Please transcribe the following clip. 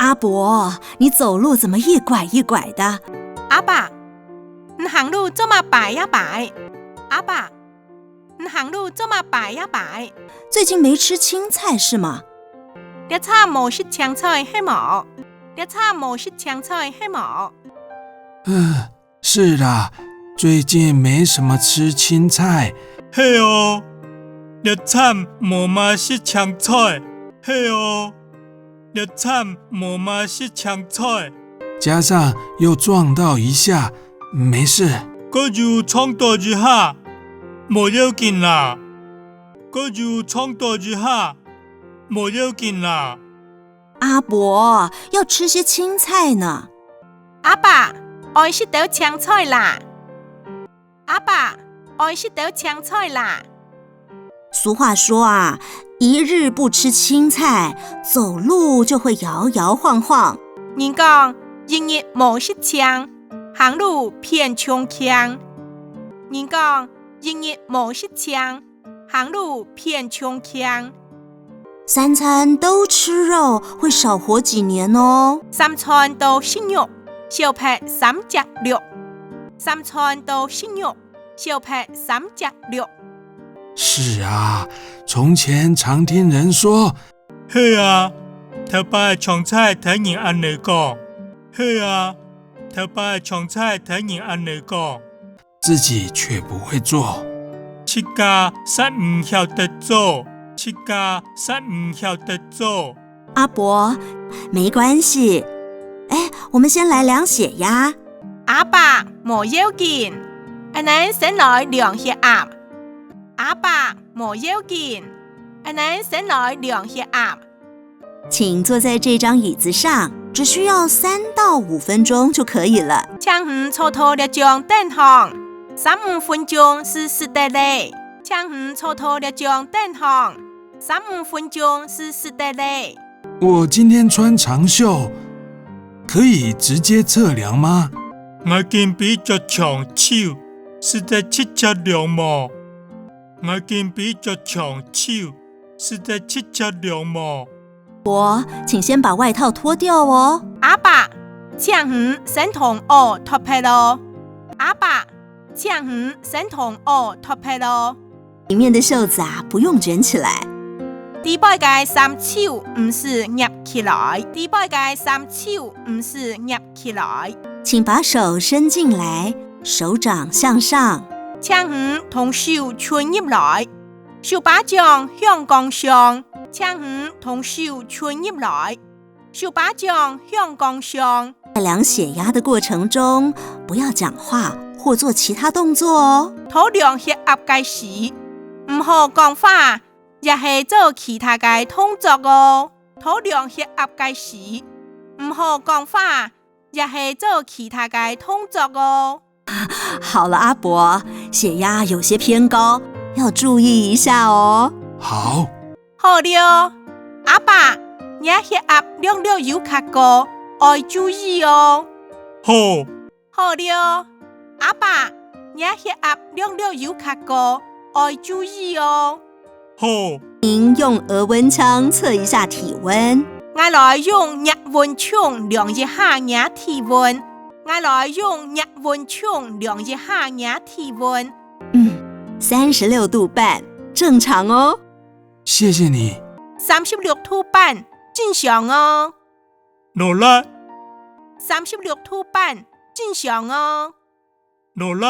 阿伯，你走路怎么一拐一拐的？阿爸，你行路这么摆呀摆。阿爸，你行路这么摆呀摆。最近没吃青菜是吗？你差冇食青菜係冇？你差冇食青菜係冇？是啦，最近没什么吃青菜。係哦，你差冇嘛食青菜。係哦，你差冇嘛食青菜。加上又撞到一下，没事。嗰又撞到一下，冇要緊啦。嗰又撞到一下，冇要緊啦。阿伯，要吃些青菜呢。阿爸，愛食到青菜啦。阿爸，愛食到青菜啦。俗話說啊，一日不吃青菜，走路就會搖搖晃晃。人講一日冇食青，行路偏衝腔。人講一日冇食青，行路偏衝腔。三餐都吃肉，會少活幾年哦。三餐都食肉，少劈三隻肉。三餐都食肉，少劈三隻肉。是啊，從前常聽人說，係啊，頭擺長菜睇人安尼講。係啊，頭擺長菜睇人安尼講。自己卻不會做。七家實唔曉得做，七家實唔曉得做。阿伯，沒關係。哎，我們先來量血壓。阿爸，冇要緊，阿恁先來量血壓。阿爸，冇要緊，阿恁先來量血壓。請坐在這張椅子上，只需要3到5分鐘就可以了。請坐到一張凳上，3-5分鐘是識得嘞。請坐到一張凳上，3-5分鐘是識得嘞。我今天穿長袖，可以直接測量嗎？我見比較長袖，是在測量嗎？我見比較長袖，是在測量嗎？伯，請先把外套脫掉哦。阿爸，請先同我脫皮咯。阿爸，請先同我脫皮咯。裡面的袖子啊，不用捲起來。第八個三手唔是捏起來，第八個三手唔是捏起來。請把手伸進來，手掌向上。請同手伸入來，手把掌向光上。請同手伸入來，手把掌向光上。在量血壓的過程中，不要講話或做其他動作哦。討量血壓嘅時，唔好講話，也係做其他嘅動作哦。討量血壓嘅時，唔好講話，也係做其他嘅動作哦。好了，阿伯，血壓有些偏高，要注意一下哦。好。好了，阿爸，你血壓量有較高，要注意哦。好。好了，阿爸，你血壓量有較高，要注意哦。好。您用額溫槍測一下體溫。我來用熱溫槍量一下你體溫。我來用熱溫槍量一下你體溫。36度半，正常哦。謝謝你。36度半，正常哦。努力。36度半，正常哦。努力。